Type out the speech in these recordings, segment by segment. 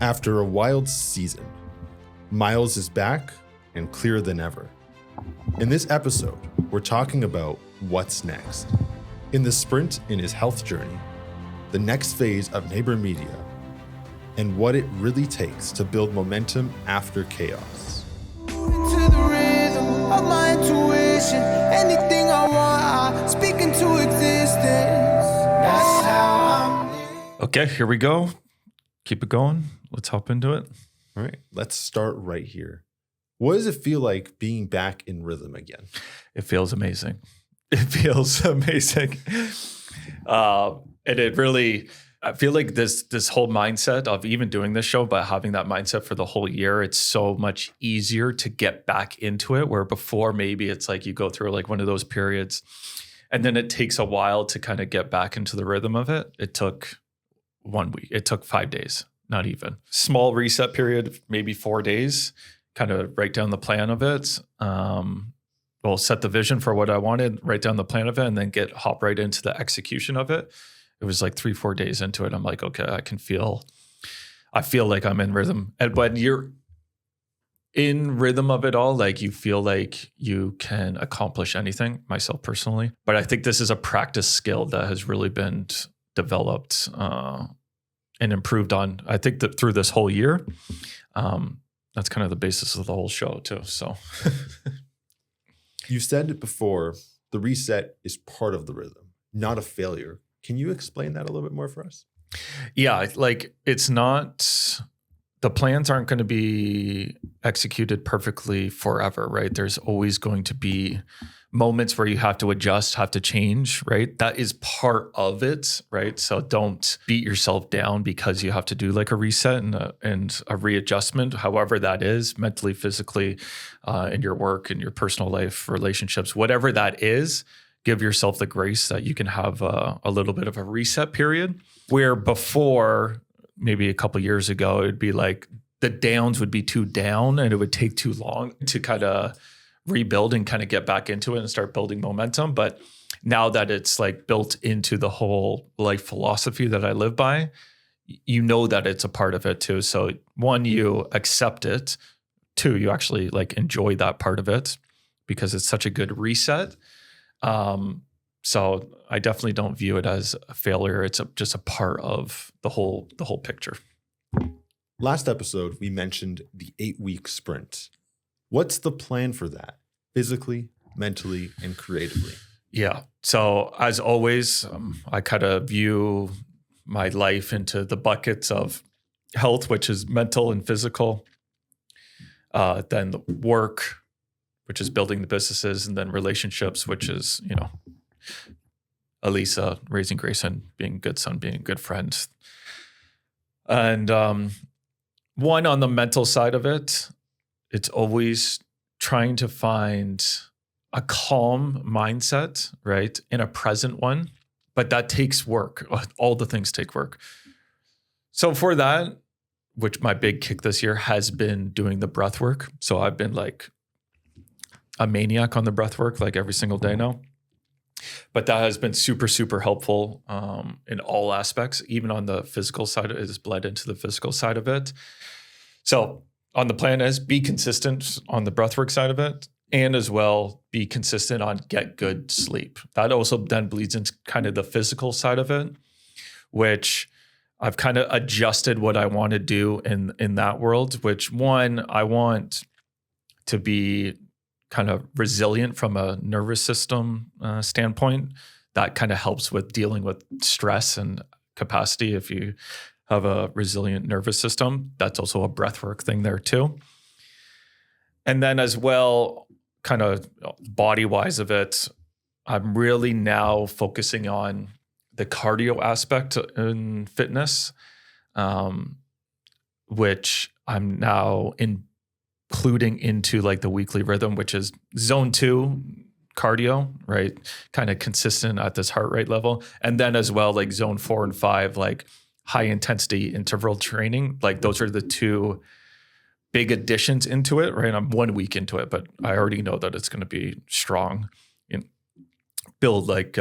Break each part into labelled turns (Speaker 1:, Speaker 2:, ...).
Speaker 1: After a wild season, Miles is back and clearer than ever. In this episode, we're talking about what's next. In the sprint in his health journey, the next phase of neighbor media, and what it really takes to build momentum after chaos.
Speaker 2: To the rhythm of my intuition, anything I want, I speak into existence. That's how I'm.
Speaker 3: Okay, here we go. Keep it going. Let's hop into it.
Speaker 1: All right, let's start right here. What does it feel like being back in rhythm again?
Speaker 3: It feels amazing. It feels amazing. And it really, I feel like this whole mindset of even doing this show, but having that mindset for the whole year, it's so much easier to get back into it. Where before maybe it's like you go through like one of those periods and then it takes a while to kind of get back into the rhythm of it. It took 1 week. It took 5 days, not even. Small reset period, maybe 4 days, kind of write down the plan of it. Well, set the vision for what I wanted, write down the plan of it, and then hop right into the execution of it. It was like 3-4 days into it. I'm like, okay, I feel like I'm in rhythm. And when you're in rhythm of it all, like you feel like you can accomplish anything, myself personally. But I think this is a practice skill that has really been developed and improved on, I think that through this whole year. That's kind of the basis of the whole show too. So
Speaker 1: You said it before, the reset is part of the rhythm, not a failure. Can you explain that a little bit more for us?
Speaker 3: yeah, like it's not, the plans aren't going to be executed perfectly forever, right? There's always going to be moments where you have to adjust, have to change, right? That is part of it, right? So don't beat yourself down because you have to do like a reset and a readjustment, however that is, mentally, physically, in your work, in your personal life, relationships, whatever that is. Give yourself the grace that you can have a little bit of a reset period, where before, maybe a couple of years ago, it'd be like the downs would be too down and it would take too long to kind of rebuild and kind of get back into it and start building momentum. But now that it's like built into the whole life philosophy that I live by, you know that it's a part of it too. So 1, you accept it. 2, you actually like enjoy that part of it because it's such a good reset. So I definitely don't view it as a failure. It's just a part of the whole picture.
Speaker 1: Last episode, we mentioned the 8-week sprint. What's the plan for that, physically, mentally, and creatively?
Speaker 3: Yeah. So as always, I kind of view my life into the buckets of health, which is mental and physical, then the work, which is building the businesses, and then relationships, which is, Elisa, raising Grayson, being a good son, being a good friend. And one, on the mental side of it, it's always trying to find a calm mindset, right? In a present one, but that takes work. All the things take work. So for that, which my big kick this year has been doing the breath work. So I've been like a maniac on the breath work, like every single day now. But that has been super, super helpful in all aspects, even on the physical side. It has bled into the physical side of it. So on the plan is be consistent on the breathwork side of it, and as well be consistent on get good sleep. That also then bleeds into kind of the physical side of it, which I've kind of adjusted what I want to do in that world, which one, I want to be kind of resilient from a nervous system standpoint. That kind of helps with dealing with stress and capacity. If you have a resilient nervous system, that's also a breathwork thing there too. And then as well, kind of body-wise of it, I'm really now focusing on the cardio aspect in fitness, which I'm now including into like the weekly rhythm, which is zone 2 cardio, right? Kind of consistent at this heart rate level. And then as well, like zone 4 and 5, like high intensity interval training. Like those are the 2 big additions into it, right? I'm 1 week into it, but I already know that it's going to be strong. Build like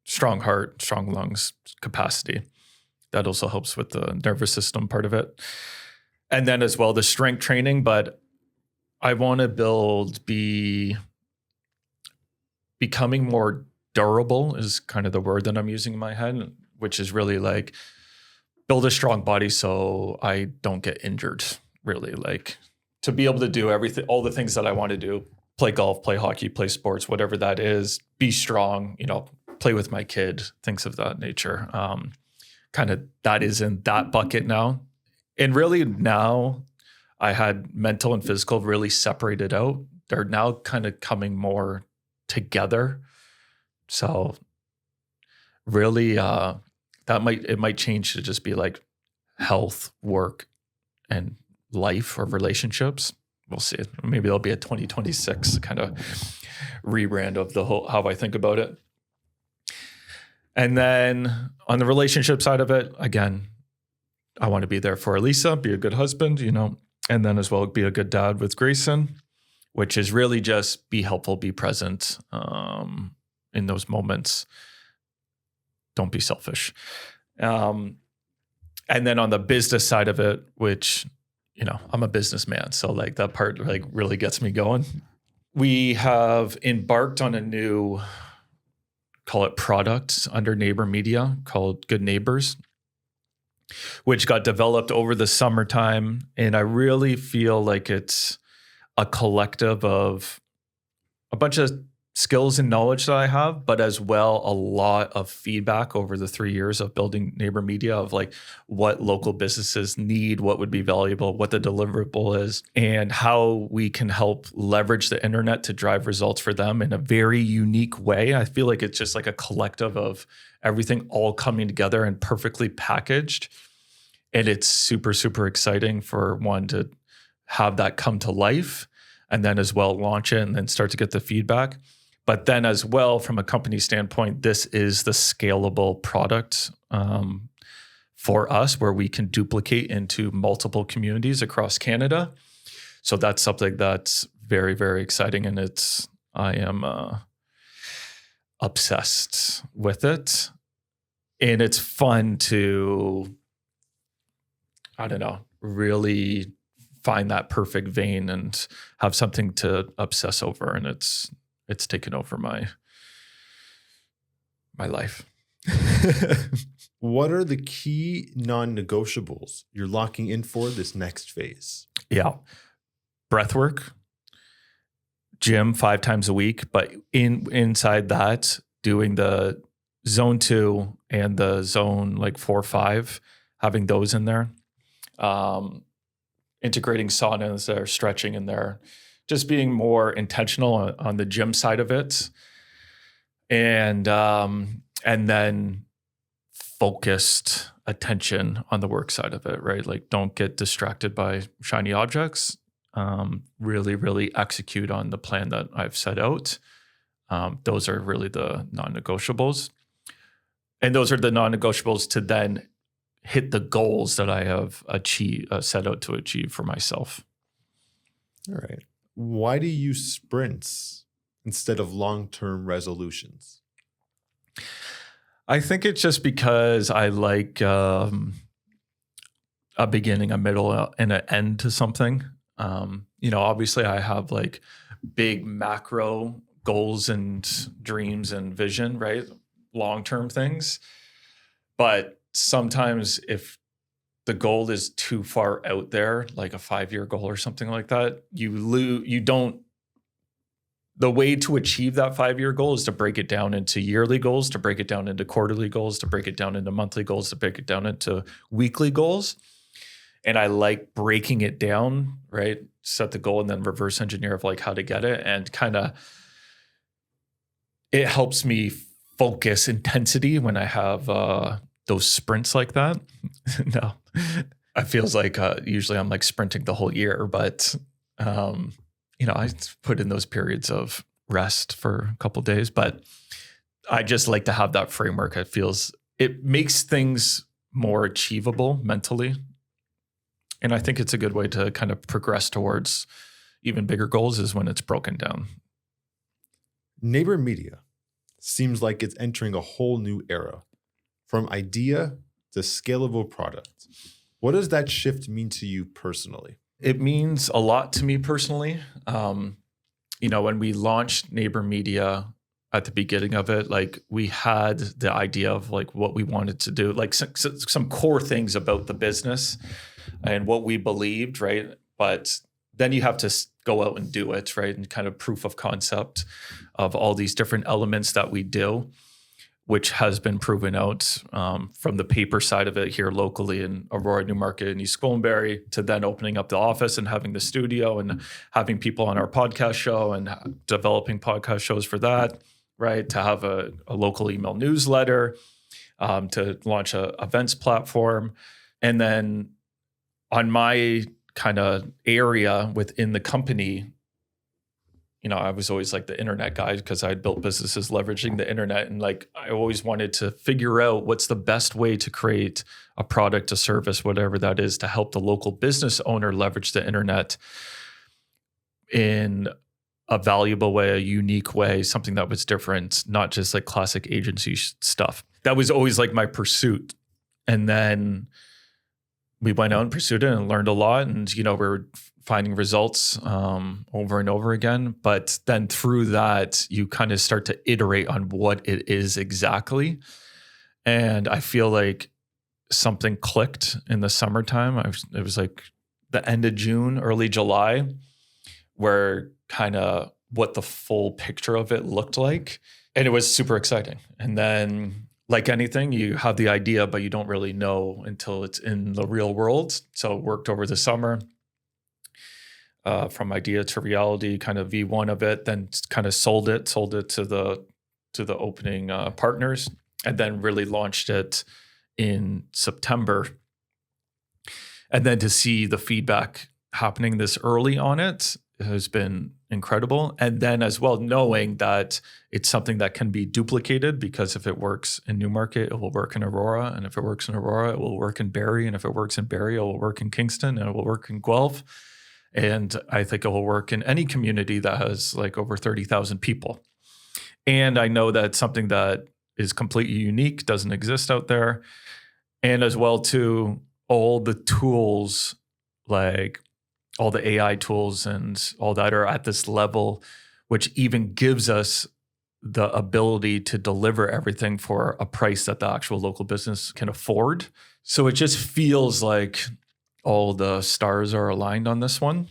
Speaker 3: strong heart, strong lungs capacity. that also helps with the nervous system part of it. And then as well, the strength training, but I want to becoming more durable is kind of the word that I'm using in my head, which is really like build a strong body so I don't get injured, really. Like to be able to do everything, all the things that I want to do, play golf, play hockey, play sports, whatever that is, be strong, play with my kid, things of that nature. Kind of that is in that bucket now. And really now I had mental and physical really separated out. They're now kind of coming more together. So really, it might change to just be like health, work, and life or relationships. We'll see. Maybe there'll be a 2026 kind of rebrand of the whole, how I think about it. And then on the relationship side of it, again, I want to be there for Elisa, be a good husband, and then as well be a good dad with Grayson, which is really just be helpful, be present in those moments. Don't be selfish. And then on the business side of it, which, I'm a businessman. So like that part like really gets me going. We have embarked on a new, call it product under Neighbor Media called Good Neighbors, which got developed over the summertime. And I really feel like it's a collective of a bunch of skills and knowledge that I have, but as well, a lot of feedback over the 3 years of building Neighbor Media of like what local businesses need, what would be valuable, what the deliverable is, and how we can help leverage the internet to drive results for them in a very unique way. I feel like it's just like a collective of everything all coming together and perfectly packaged. And it's super, super exciting for one to have that come to life and then as well launch it and then start to get the feedback. But then as well, from a company standpoint, this is the scalable product for us where we can duplicate into multiple communities across Canada. So that's something that's very, very exciting. And I am obsessed with it. And it's fun to, I don't know, really find that perfect vein and have something to obsess over. And it's taken over my life.
Speaker 1: What are the key non-negotiables you're locking in for this next phase?
Speaker 3: Yeah. Breath work, gym 5 times a week, but inside that, doing the zone 2 and the zone like 4 or 5, having those in there. Integrating saunas there, stretching in there. Just being more intentional on the gym side of it, and then focused attention on the work side of it, right? Like don't get distracted by shiny objects. Really, really execute on the plan that I've set out. Those are really the non-negotiables, and those are the non-negotiables to then hit the goals that I have set out to achieve for myself.
Speaker 1: All right. Why do you use sprints instead of long-term resolutions?
Speaker 3: I think it's just because I like a beginning, a middle, and an end to something. Obviously I have like big macro goals and dreams and vision, right? Long-term things. But sometimes if the goal is too far out there, like a 5-year goal or something like that, the way to achieve that 5-year goal is to break it down into yearly goals, to break it down into quarterly goals, to break it down into monthly goals, to break it down into weekly goals. And I like breaking it down, right? Set the goal and then reverse engineer of like how to get it. And kind of, it helps me focus intensity when I have those sprints like that. No, it feels like usually I'm like sprinting the whole year, but I put in those periods of rest for a couple of days, but I just like to have that framework. It makes things more achievable mentally. And I think it's a good way to kind of progress towards even bigger goals is when it's broken down.
Speaker 1: Neighbor Media seems like it's entering a whole new era. From idea to scalable product. What does that shift mean to you personally?
Speaker 3: It means a lot to me personally. When we launched Neighbor Media at the beginning of it, like we had the idea of like what we wanted to do, like some core things about the business and what we believed, right? But then you have to go out and do it, right? And kind of proof of concept of all these different elements that we do, which has been proven out from the paper side of it here locally in Aurora, Newmarket, and East Gwillimbury, to then opening up the office and having the studio and having people on our podcast show and developing podcast shows for that, right? To have a local email newsletter, to launch a events platform. And then on my kind of area within the company, I was always like the internet guy because I had built businesses leveraging the internet. And like, I always wanted to figure out what's the best way to create a product, a service, whatever that is, to help the local business owner leverage the internet in a valuable way, a unique way, something that was different, not just like classic agency stuff. That was always like my pursuit. And then we went out and pursued it and learned a lot. And, we were finding results over and over again. But then through that, you kind of start to iterate on what it is exactly. And I feel like something clicked in the summertime. It was like the end of June, early July, where kind of what the full picture of it looked like. And it was super exciting. And then like anything, you have the idea, but you don't really know until it's in the real world. So it worked over the summer. From idea to reality, kind of V1 of it, then kind of sold it to the opening partners, and then really launched it in September. And then to see the feedback happening this early on it has been incredible. And then as well, knowing that it's something that can be duplicated, because if it works in Newmarket, it will work in Aurora. And if it works in Aurora, it will work in Barrie. And if it works in Barrie, it will work in Kingston, and it will work in Guelph. And I think it will work in any community that has like over 30,000 people. And I know that's something that is completely unique, doesn't exist out there. And as well, too, all the tools, like all the AI tools and all that are at this level, which even gives us the ability to deliver everything for a price that the actual local business can afford. So it just feels like all the stars are aligned on this one.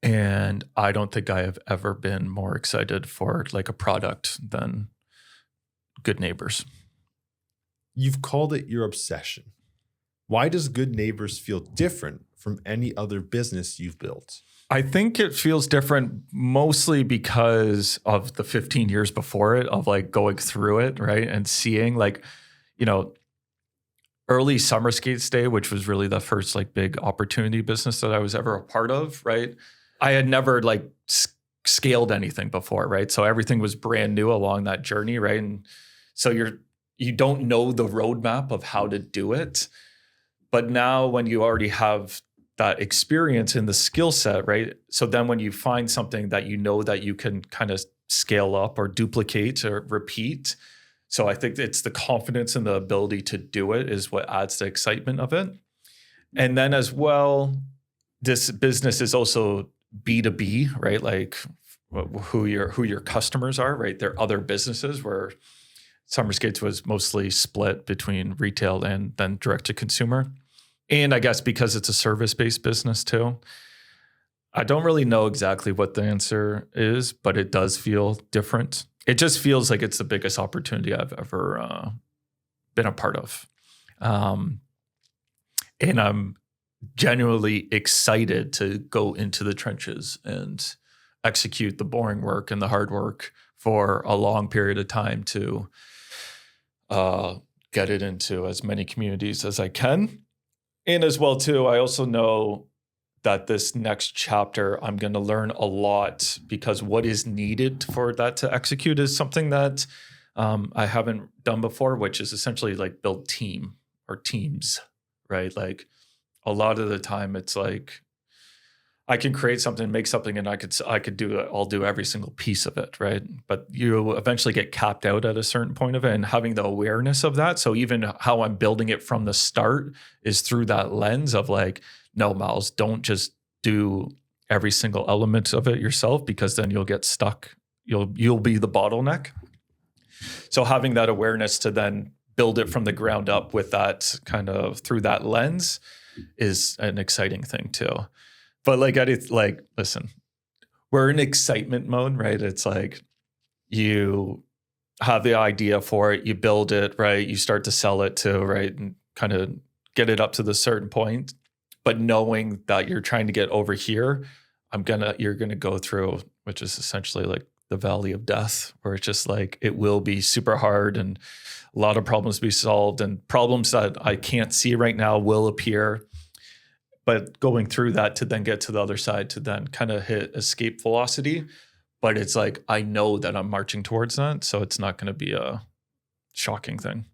Speaker 3: And I don't think I have ever been more excited for like a product than Good Neighbors.
Speaker 1: You've called it your obsession. Why does Good Neighbors feel different from any other business you've built?
Speaker 3: I think it feels different mostly because of the 15 years before it, of like going through it, right? And seeing like, early Summer Skates Day, which was really the first like big opportunity business that I was ever a part of, right? I had never like scaled anything before, right? So everything was brand new along that journey, right? And so you don't know the roadmap of how to do it. But now when you already have that experience in the skill set, right? So then when you find something that you know that you can kind of scale up or duplicate or repeat, so I think it's the confidence and the ability to do it is what adds the excitement of it. And then as well, this business is also B2B, right? Like who your customers are, right? There are other businesses where Summer Skates was mostly split between retail and then direct to consumer. And I guess because it's a service-based business too, I don't really know exactly what the answer is, but it does feel different. It just feels like it's the biggest opportunity I've ever been a part of. And I'm genuinely excited to go into the trenches and execute the boring work and the hard work for a long period of time to get it into as many communities as I can. And as well, too, I also know that this next chapter, I'm going to learn a lot, because what is needed for that to execute is something that I haven't done before, which is essentially like build team or teams, right? Like a lot of the time it's like, I can create something, make something, and I'll do every single piece of it, right? But you eventually get capped out at a certain point of it, and having the awareness of that. So even how I'm building it from the start is through that lens of like, no, Miles, don't just do every single element of it yourself, because then you'll get stuck. You'll be the bottleneck. So having that awareness to then build it from the ground up with that kind of through that lens is an exciting thing too. But listen, we're in excitement mode, right? It's like you have the idea for it, you build it, right? You start to sell it too, right? And kind of get it up to the certain point. But knowing that you're trying to get over here, you're gonna go through, which is essentially like the valley of death, where it's just like it will be super hard and a lot of problems to be solved, and problems that I can't see right now will appear. But going through that to then get to the other side, to then kind of hit escape velocity. But it's like, I know that I'm marching towards that. So it's not going to be a shocking thing.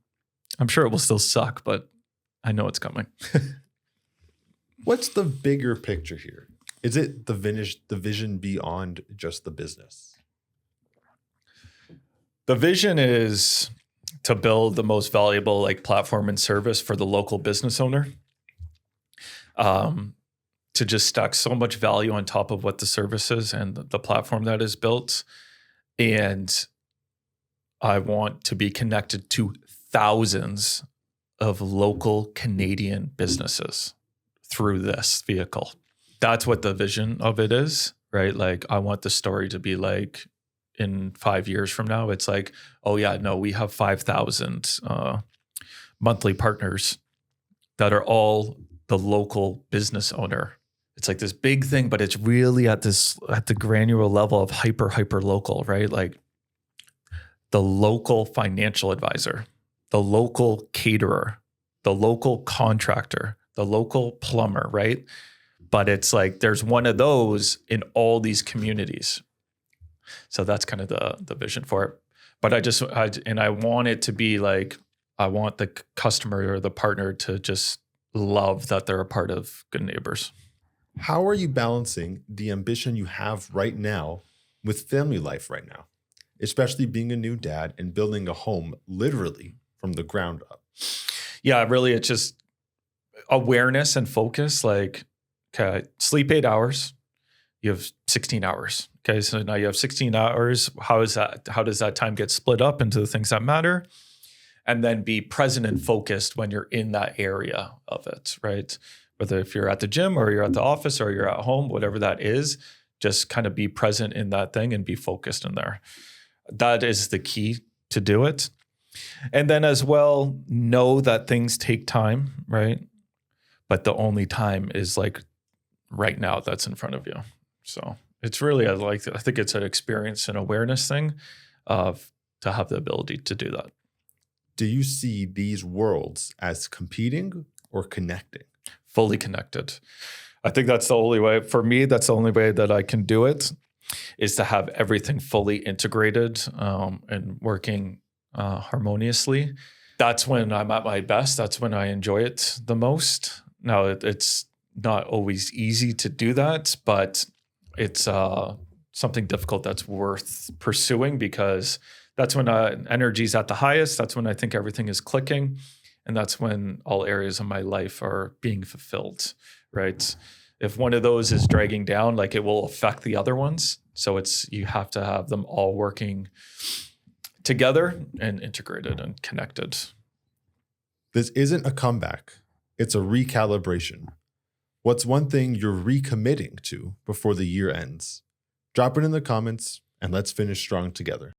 Speaker 3: I'm sure it will still suck, but I know it's coming.
Speaker 1: What's the bigger picture here? Is it the vision beyond just the business?
Speaker 3: The vision is to build the most valuable like platform and service for the local business owner. To just stack so much value on top of what the service is and the platform that is built. And I want to be connected to thousands of local Canadian businesses through this vehicle. That's what the vision of it is, right? Like, I want the story to be like, in 5 years from now, it's like, oh yeah, no, we have 5,000 monthly partners that are all the local business owner. It's like this big thing, but it's really at the granular level of hyper local, right? Like the local financial advisor, the local caterer, the local contractor, the local plumber, right? But it's like there's one of those in all these communities. So that's kind of the vision for it. But I want it to be like, I want the customer or the partner to just love that they're a part of Good Neighbors.
Speaker 1: How are you balancing the ambition you have right now with family life right now, especially being a new dad and building a home literally from the ground up?
Speaker 3: Yeah, really, it's just awareness and focus. Like, okay, sleep 8 hours, you have 16 hours. Okay, so now you have 16 hours. How does that time get split up into the things that matter? And then be present and focused when you're in that area of it, right? Whether if you're at the gym or you're at the office or you're at home, whatever that is, just kind of be present in that thing and be focused in there. That is the key to do it. And then as well, know that things take time, right? But the only time is like right now that's in front of you. So it's really, I think it's an experience and awareness thing to have the ability to do that.
Speaker 1: Do you see these worlds as competing or connecting?
Speaker 3: Fully connected. I think that's the only way. For me, that's the only way that I can do it, is to have everything fully integrated and working harmoniously. That's when I'm at my best. That's when I enjoy it the most. Now, it's not always easy to do that, but it's something difficult that's worth pursuing, because that's when energy's at the highest. That's when I think everything is clicking. And that's when all areas of my life are being fulfilled, right? If one of those is dragging down, like, it will affect the other ones. So you have to have them all working together and integrated and connected.
Speaker 1: This isn't a comeback. It's a recalibration. What's one thing you're recommitting to before the year ends? Drop it in the comments and let's finish strong together.